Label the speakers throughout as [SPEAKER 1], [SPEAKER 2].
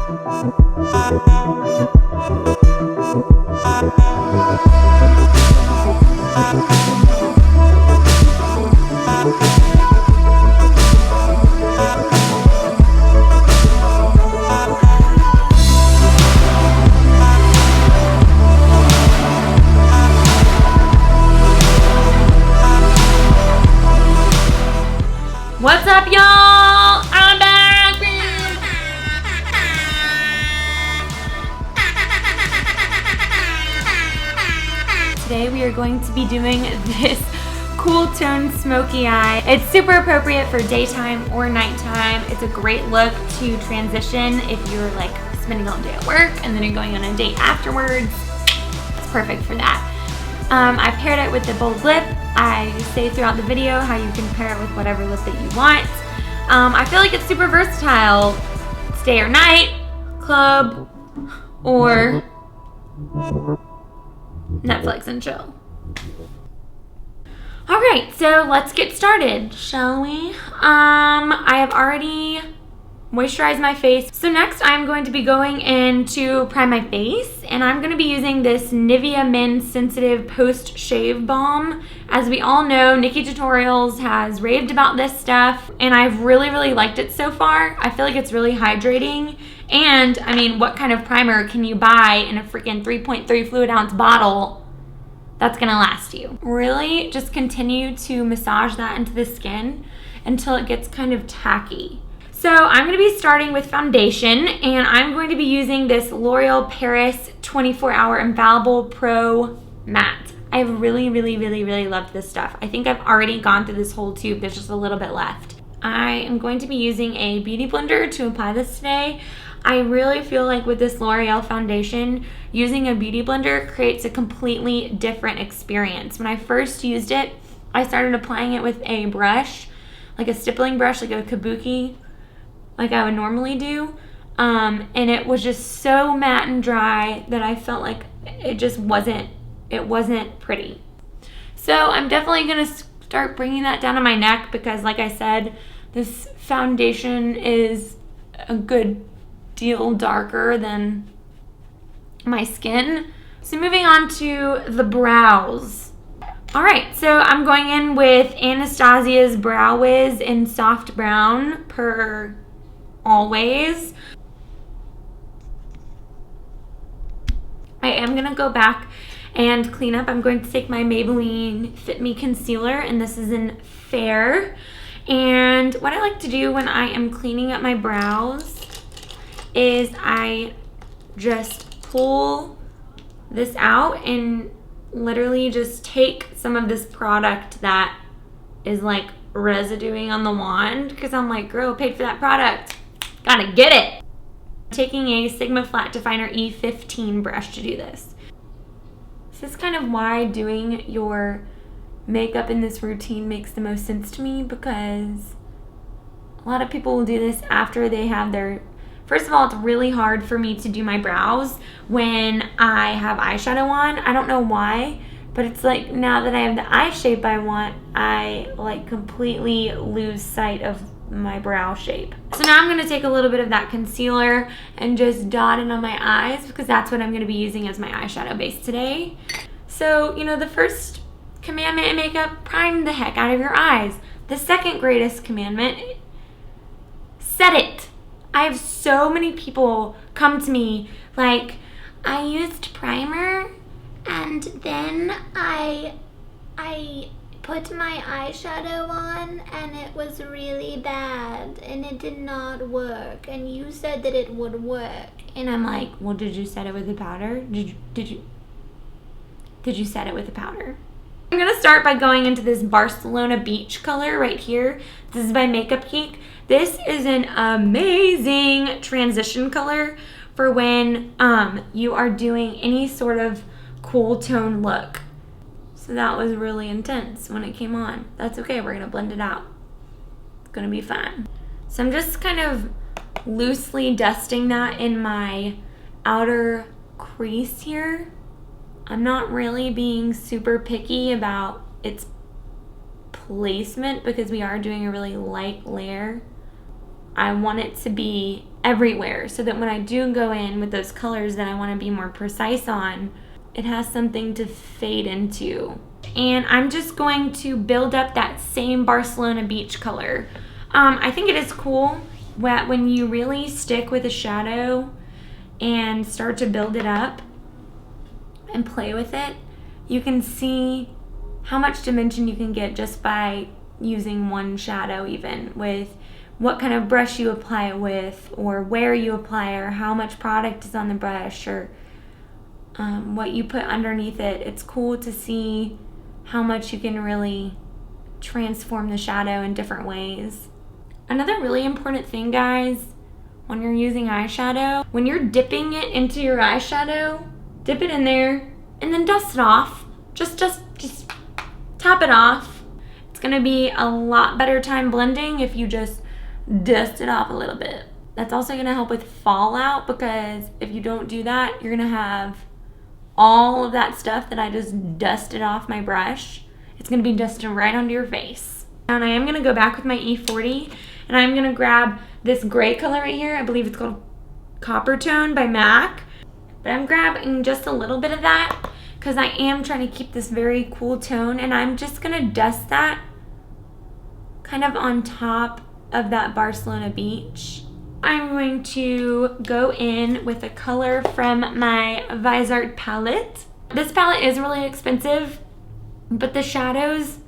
[SPEAKER 1] What's up, y'all? I'm back. Today we are going to be doing this cool tone smoky eye. It's super appropriate for daytime or nighttime. It's a great look to transition if you're like spending all day at work and then you're going on a date afterwards. It's perfect for that. I paired it with the bold lip. I say throughout the video how you can pair it with whatever lip that you want. I feel like it's super versatile. It's day or night, club, or Netflix and chill. Alright, so let's get started, shall we? I have already moisturize my face. So next I'm going to be going in to prime my face, and I'm going to be using this Nivea Men Sensitive Post Shave Balm. As we all know, Nikki Tutorials has raved about this stuff, and I've really liked it so far. I feel like it's really hydrating, and I mean, what kind of primer can you buy in a freaking 3.3 fluid ounce bottle that's gonna last you? Really just continue to massage that into the skin until it gets kind of tacky. So I'm going to be starting with foundation, and I'm going to be using this L'Oreal Paris 24-Hour Infallible Pro Matte. I've really loved this stuff. I think I've already gone through this whole tube. There's just a little bit left. I am going to be using a beauty blender to apply this today. I really feel like with this L'Oreal foundation, using a beauty blender creates a completely different experience. When I first used it, I started applying it with a brush, like a stippling brush, like a kabuki, like I would normally do, and it was just so matte and dry that I felt like it just wasn't pretty. So I'm definitely gonna start bringing that down to my neck because, like I said, this foundation is a good deal darker than my skin. So moving on to the brows. Alright, so I'm going in with Anastasia's Brow Wiz in Soft Brown per always. I am gonna go back and clean up. I'm going to take my Maybelline Fit Me concealer, and this is in Fair. And what I like to do when I am cleaning up my brows is I just pull this out and literally just take some of this product that is like residuing on the wand, because I'm like, girl, paid for that product. Gotta get it. I'm taking a Sigma Flat Definer E15 brush to do this. This is kind of why doing your makeup in this routine makes the most sense to me, because a lot of people will do this after they have their... First of all, it's really hard for me to do my brows when I have eyeshadow on. I don't know why, but it's like now that I have the eye shape I want, I like completely lose sight of my brow shape. So now I'm going to take a little bit of that concealer and just dot it on my eyes, because that's what I'm going to be using as my eyeshadow base today. So, you know, the first commandment in makeup, prime the heck out of your eyes. The second greatest commandment, set it. I have so many people come to me like, I used primer and then I put my eyeshadow on and it was really bad and it did not work, and you said that it would work. And I'm like, well, did you set it with a powder? Did you set it with a powder? I'm gonna start by going into this Barcelona beach color right here. This is by Makeup Geek. This is an amazing transition color for when you are doing any sort of cool tone look. So that was really intense when it came on. That's okay, we're gonna blend it out. It's gonna be fun. So I'm just kind of loosely dusting that in my outer crease here. I'm not really being super picky about its placement because we are doing a really light layer. I want it to be everywhere, so that when I do go in with those colors that I want to be more precise on, it has something to fade into. And I'm just going to build up that same Barcelona beach color. I think it is cool when you really stick with a shadow and start to build it up and play with it, you can see how much dimension you can get just by using one shadow, even with what kind of brush you apply it with, or where you apply it, or how much product is on the brush, or what you put underneath it. It's cool to see how much you can really transform the shadow in different ways. Another really important thing, guys, when you're using eyeshadow, when you're dipping it into your eyeshadow, dip it in there and then dust it off. Just tap it off. It's gonna be a lot better time blending if you just dust it off a little bit. That's also gonna help with fallout, because if you don't do that, you're gonna have all of that stuff that I just dusted off my brush. It's gonna be dusted right onto your face. And I am gonna go back with my E40, and I'm gonna grab this gray color right here. I believe it's called Copper Tone by MAC. But I'm grabbing just a little bit of that because I am trying to keep this very cool tone, and I'm just gonna dust that kind of on top of that Barcelona beach. I'm going to go in with a color from my Viseart palette. This palette is really expensive, but the shadows,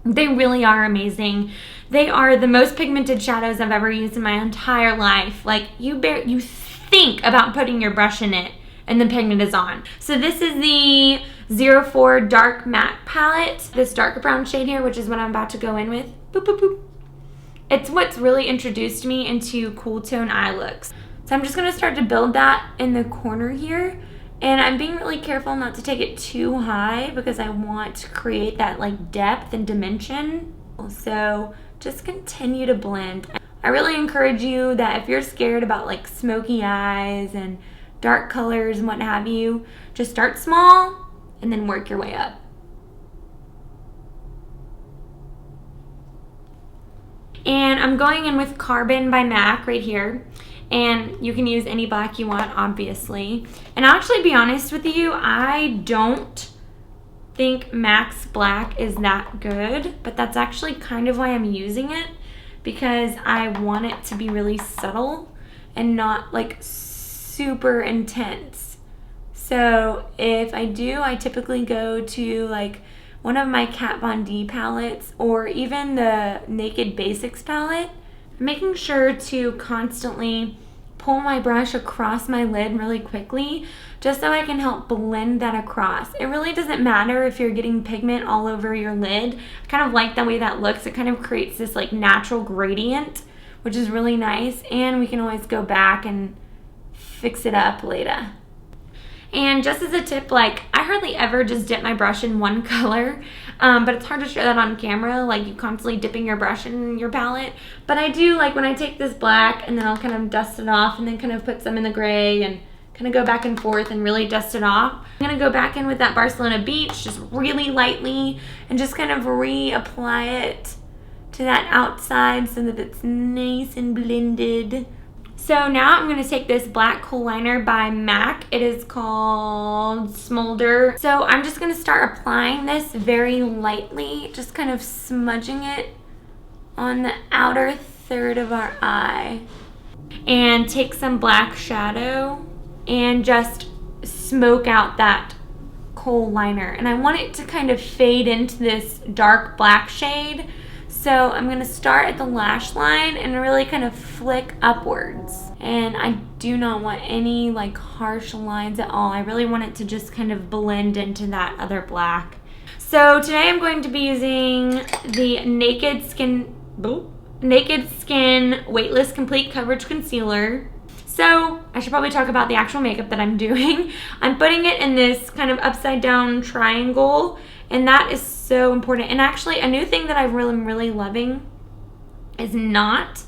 [SPEAKER 1] they really are amazing. They are the most pigmented shadows I've ever used in my entire life. Like, you think about putting your brush in it and the pigment is on. So this is the 04 Dark Matte palette. This darker brown shade here, which is what I'm about to go in with. Boop, boop, boop. It's what's really introduced me into cool tone eye looks. So I'm just gonna start to build that in the corner here. And I'm being really careful not to take it too high because I want to create that like depth and dimension. So just continue to blend. I really encourage you that if you're scared about like smoky eyes and dark colors and what have you, just start small and then work your way up. And I'm going in with Carbon by MAC right here. And you can use any black you want, obviously. And I'll actually be honest with you, I don't think MAC's black is that good, but that's actually kind of why I'm using it, because I want it to be really subtle and not like super intense. So if I do, I typically go to like one of my Kat Von D palettes, or even the Naked Basics palette, making sure to constantly pull my brush across my lid really quickly, just so I can help blend that across. It really doesn't matter if you're getting pigment all over your lid. I kind of like the way that looks. It kind of creates this like natural gradient, which is really nice, and we can always go back and fix it up later. And just as a tip, like, I hardly ever just dip my brush in one color, but it's hard to show that on camera, like you constantly dipping your brush in your palette. But I do, like, when I take this black and then I'll kind of dust it off and then kind of put some in the gray and kind of go back and forth and really dust it off. I'm gonna go back in with that Barcelona beach just really lightly and just kind of reapply it to that outside so that it's nice and blended. So now I'm going to take this black kohl liner by MAC. It is called Smolder. So I'm just going to start applying this very lightly, just kind of smudging it on the outer third of our eye. And take some black shadow and just smoke out that kohl liner. And I want it to kind of fade into this dark black shade. So I'm going to start at the lash line and really kind of flick upwards. And I do not want any like harsh lines at all. I really want it to just kind of blend into that other black. So today I'm going to be using the Naked Skin Weightless Complete Coverage Concealer. So I should probably talk about the actual makeup that I'm doing. I'm putting it in this kind of upside down triangle, and that is so important. And actually a new thing that I'm really loving is not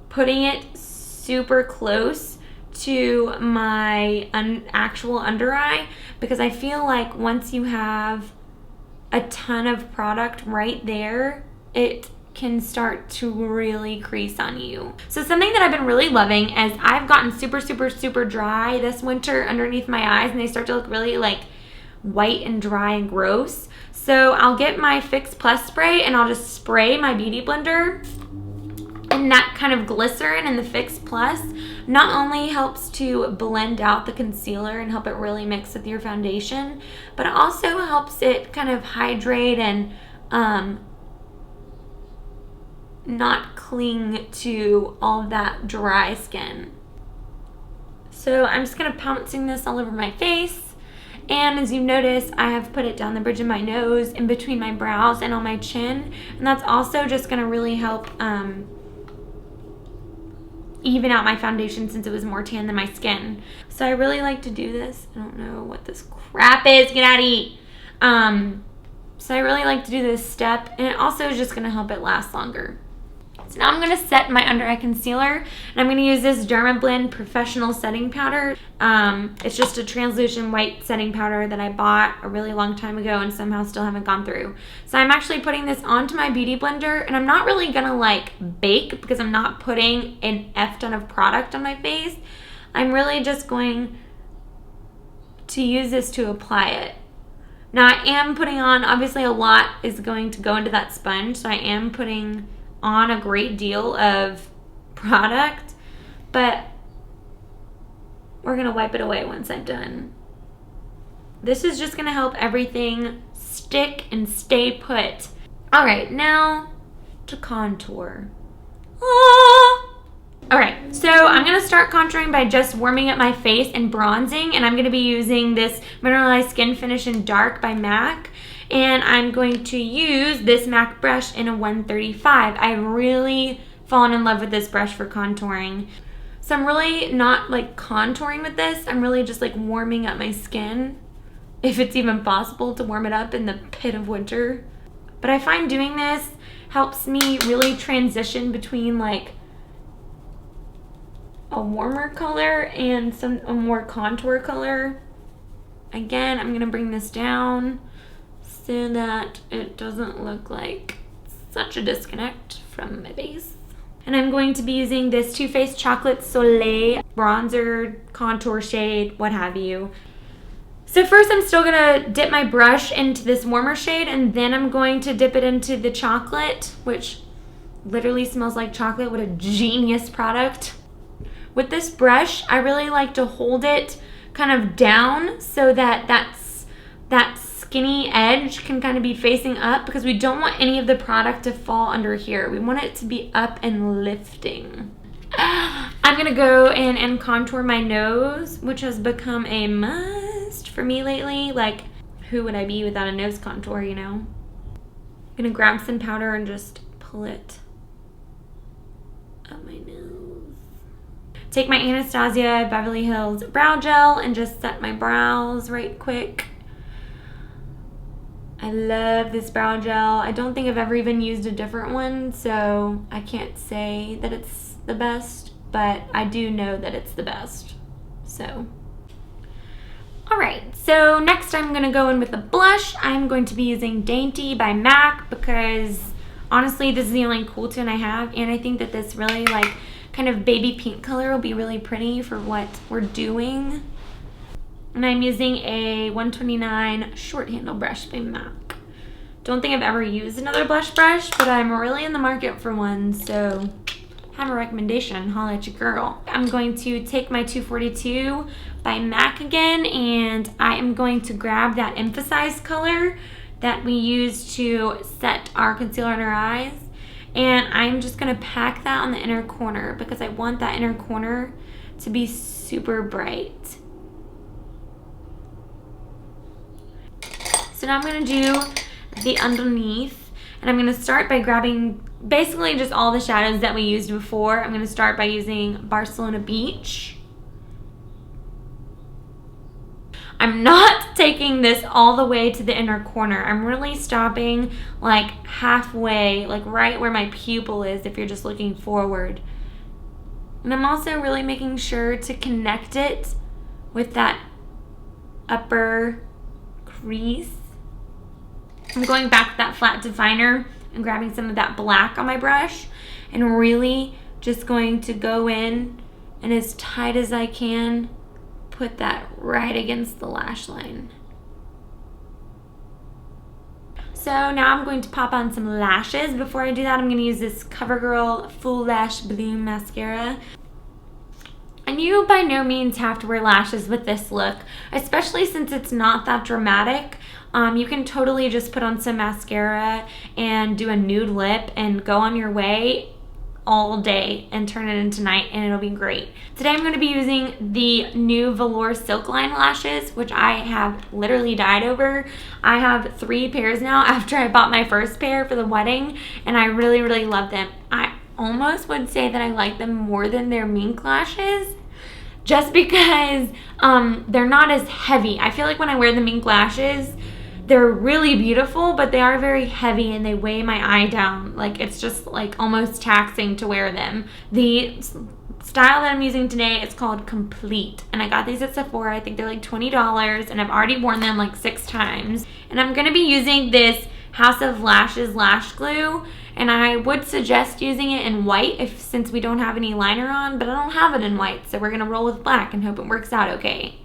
[SPEAKER 1] putting it super close to my actual under eye, because I feel like once you have a ton of product right there, it can start to really crease on you. So something that I've been really loving is I've gotten super, super, super dry this winter underneath my eyes, and they start to look really like white and dry and gross. So I'll get my Fix Plus spray and I'll just spray my beauty blender, and that kind of glycerin in the Fix Plus not only helps to blend out the concealer and help it really mix with your foundation, but it also helps it kind of hydrate and not cling to all of that dry skin. So I'm just kind of pouncing this all over my face. And as you notice, I have put it down the bridge of my nose, in between my brows, and on my chin. And that's also just going to really help even out my foundation, since it was more tan than my skin. So I really like to do this. I don't know what this crap is. Get out of here. So I really like to do this step, and it also is just going to help it last longer. So now I'm going to set my under eye concealer, and I'm going to use this Dermablend Professional Setting Powder. It's just a translucent white setting powder that I bought a really long time ago and somehow still haven't gone through. So I'm actually putting this onto my beauty blender, and I'm not really going to like bake because I'm not putting an F ton of product on my face. I'm really just going to use this to apply it. Now I am putting on, obviously a lot is going to go into that sponge, so I am putting on a great deal of product, but we're gonna wipe it away once I'm done. This is just gonna help everything stick and stay put. All right, now to contour. All right, so I'm gonna start contouring by just warming up my face and bronzing, and I'm gonna be using this Mineralize Skinfinish in Dark by MAC. And I'm going to use this MAC brush in a 135. I've really fallen in love with this brush for contouring. So I'm really not like contouring with this. I'm really just like warming up my skin, if it's even possible to warm it up in the pit of winter. But I find doing this helps me really transition between like a warmer color and a more contour color. Again, I'm gonna bring this down so that it doesn't look like such a disconnect from my base. And I'm going to be using this Too Faced Chocolate Soleil bronzer, contour shade, what have you. So first I'm still gonna dip my brush into this warmer shade, and then I'm going to dip it into the chocolate, which literally smells like chocolate. What a genius product. With this brush, I really like to hold it kind of down so that that skinny edge can kind of be facing up, because we don't want any of the product to fall under here. We want it to be up and lifting. I'm gonna go in and contour my nose, which has become a must for me lately. Like, who would I be without a nose contour, you know? I'm gonna grab some powder and just pull it up my nose. Take my Anastasia Beverly Hills brow gel and just set my brows right quick. I love this brow gel. I don't think I've ever even used a different one, so I can't say that it's the best, but I do know that it's the best. So, all right, so next I'm gonna go in with a blush. I'm going to be using Dainty by MAC, because honestly, this is the only cool tone I have, and I think that this really like kind of baby pink color will be really pretty for what we're doing. And I'm using a 129 short handle brush by MAC. Don't think I've ever used another blush brush, but I'm really in the market for one, so have a recommendation, holla at your girl. I'm going to take my 242 by MAC again, and I am going to grab that emphasized color that we use to set our concealer in our eyes, and I'm just gonna pack that on the inner corner because I want that inner corner to be super bright. So now I'm gonna do the underneath, and I'm gonna start by grabbing basically just all the shadows that we used before. I'm gonna start by using Barcelona Beach. I'm not taking this all the way to the inner corner. I'm really stopping like halfway, like right where my pupil is if you're just looking forward. And I'm also really making sure to connect it with that upper crease. I'm going back to that flat definer and grabbing some of that black on my brush and really just going to go in and as tight as I can, put that right against the lash line. So now I'm going to pop on some lashes. Before I do that, I'm going to use this CoverGirl Full Lash Bloom Mascara. And you by no means have to wear lashes with this look, especially since it's not that dramatic. You can totally just put on some mascara and do a nude lip and go on your way all day and turn it into night, and it'll be great. Today I'm going to be using the new Velour Silk Line lashes, which I have literally died over. I have 3 pairs now after I bought my first pair for the wedding, and I really, really love them. I almost would say that I like them more than their mink lashes, just because they're not as heavy. I feel like when I wear the mink lashes, they're really beautiful, but they are very heavy and they weigh my eye down. Like, it's just like almost taxing to wear them. The style that I'm using today is called Complete, and I got these at Sephora. I think they're like $20, and I've already worn them like 6 times. And I'm gonna be using this House of Lashes lash glue, and I would suggest using it in white since we don't have any liner on, but I don't have it in white, so we're gonna roll with black and hope it works out okay.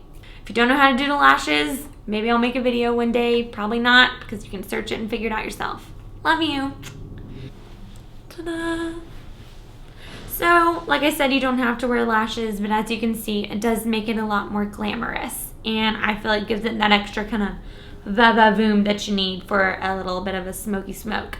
[SPEAKER 1] If you don't know how to do the lashes, maybe I'll make a video one day. Probably not, because you can search it and figure it out yourself. Love you. Ta-da! So, like I said, you don't have to wear lashes, but as you can see, it does make it a lot more glamorous. And I feel like it gives it that extra kind of va-va-voom that you need for a little bit of a smoky smoke.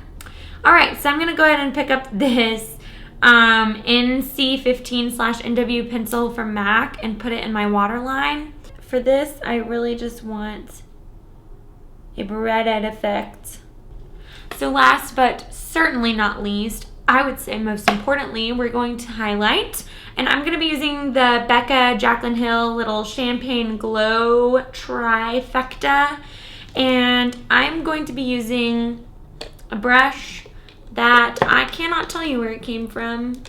[SPEAKER 1] Alright, so I'm going to go ahead and pick up this NC15/NW pencil from MAC and put it in my waterline. For this, I really just want a redhead effect. So last but certainly not least, I would say most importantly, we're going to highlight. And I'm going to be using the BECCA Jaclyn Hill little Champagne Glow Trifecta. And I'm going to be using a brush that I cannot tell you where it came from,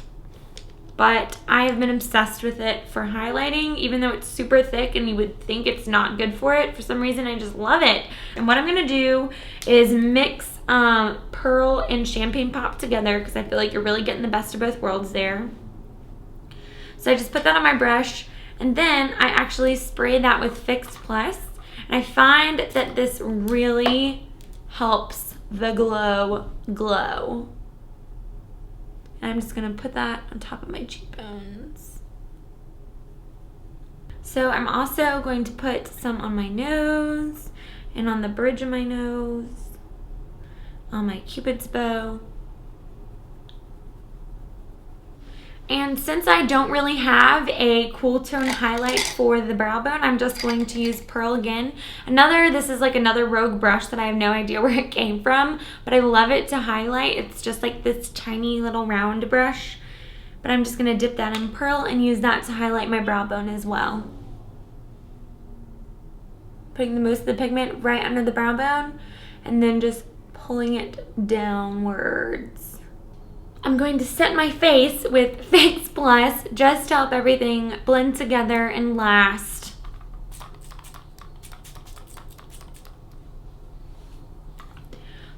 [SPEAKER 1] but I have been obsessed with it for highlighting, even though it's super thick and you would think it's not good for it. For some reason, I just love it. And what I'm going to do is mix Pearl and Champagne Pop together, because I feel like you're really getting the best of both worlds there. So I just put that on my brush, and then I actually spray that with Fix Plus. And I find that this really helps the glow. And I'm just going to put that on top of my cheekbones. So I'm also going to put some on my nose and on the bridge of my nose, on my Cupid's bow. And since I don't really have a cool tone highlight for the brow bone, I'm just going to use Pearl again. This is like another Rogue brush that I have no idea where it came from, but I love it to highlight. It's just like this tiny little round brush, but I'm just gonna dip that in Pearl and use that to highlight my brow bone as well. Putting the most of the pigment right under the brow bone and then just pulling it downwards. I'm going to set my face with Fix Plus just to help everything blend together and last.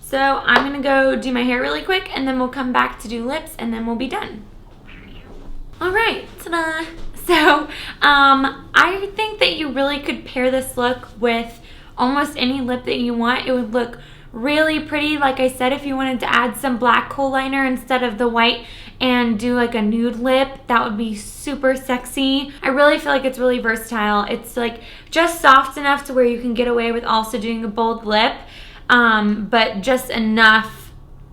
[SPEAKER 1] So I'm going to go do my hair really quick, and then we'll come back to do lips, and then we'll be done. Alright, ta-da! So I think that you really could pair this look with almost any lip that you want. It would look really pretty. Like I said, if you wanted to add some black kohl liner instead of the white and do like a nude lip, that would be super sexy. I really feel like it's really versatile. It's like just soft enough to where you can get away with also doing a bold lip, but just enough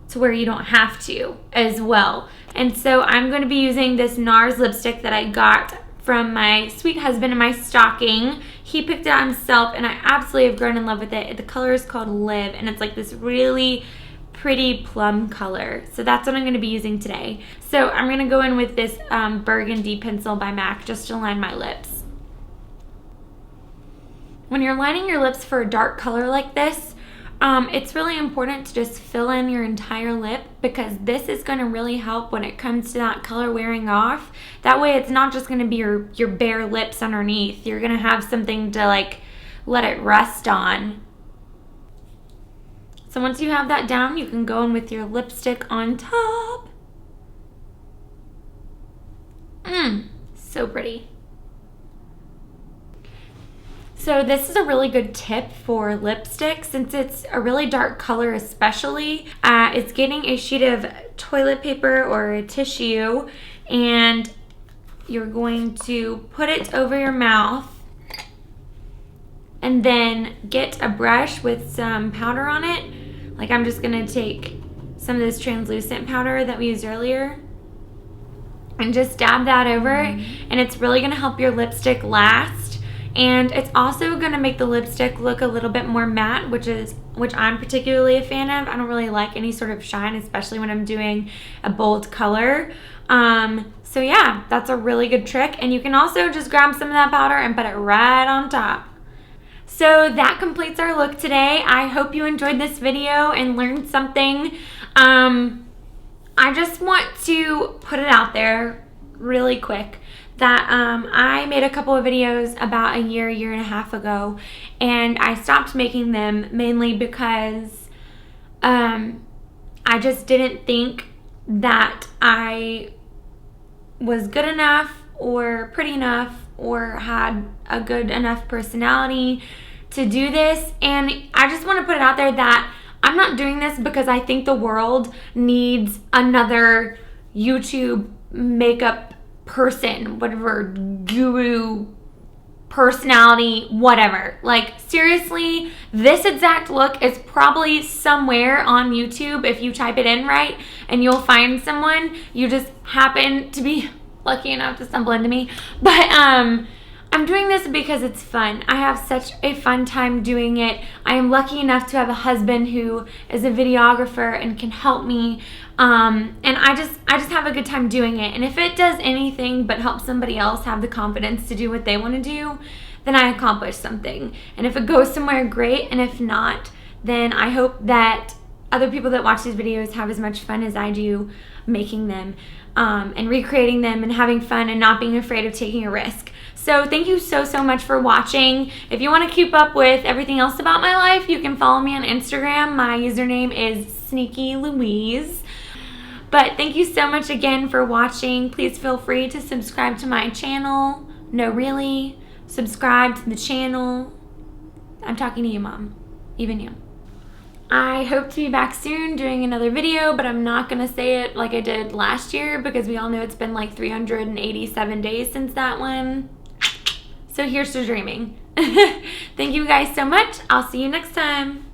[SPEAKER 1] to where you don't have to as well. And so I'm going to be using this NARS lipstick that I got from my sweet husband in my stocking. He picked it out himself, and I absolutely have grown in love with it. The color is called Live, and it's like this really pretty plum color. So that's what I'm going to be using today. So I'm going to go in with this Burgundy pencil by MAC just to line my lips. When you're lining your lips for a dark color like this, it's really important to just fill in your entire lip, because this is going to really help when it comes to that color wearing off. That way it's not just going to be your bare lips underneath. You're going to have something to like let it rest on. So once you have that down, you can go in with your lipstick on top. So pretty. So this is a really good tip for lipstick since it's a really dark color especially. It's getting a sheet of toilet paper or a tissue and you're going to put it over your mouth and then get a brush with some powder on it. Like I'm just gonna take some of this translucent powder that we used earlier and just dab that over, and it's really gonna help your lipstick last, and it's also gonna make the lipstick look a little bit more matte, which I'm particularly a fan of. I don't really like any sort of shine, especially when I'm doing a bold color. So yeah, that's a really good trick, and you can also just grab some of that powder and put it right on top. So that completes our look today. I hope you enjoyed this video and learned something. I just want to put it out there really quick that I made a couple of videos about a year and a half ago, and I stopped making them mainly because I just didn't think that I was good enough or pretty enough or had a good enough personality to do this. And I just want to put it out there that I'm not doing this because I think the world needs another YouTube makeup person, whatever, guru, personality, whatever. Like seriously, this exact look is probably somewhere on YouTube if you type it in right, and you'll find someone. You just happen to be lucky enough to stumble into me. But I'm doing this because it's fun. I have such a fun time doing it. I am lucky enough to have a husband who is a videographer and can help me. And I just have a good time doing it. And if it does anything but help somebody else have the confidence to do what they want to do, then I accomplished something. And if it goes somewhere, great. And if not, then I hope that other people that watch these videos have as much fun as I do making them, and recreating them and having fun and not being afraid of taking a risk. So thank you so much for watching. If you want to keep up with everything else about my life, you can follow me on Instagram. My username is Sneaky Louise. But thank you so much again for watching. Please feel free to subscribe to my channel. No, really, subscribe to the channel. I'm talking to you, Mom, even you. I hope to be back soon doing another video, but I'm not gonna say it like I did last year because we all know it's been like 387 days since that one. So here's to dreaming. Thank you guys so much. I'll see you next time.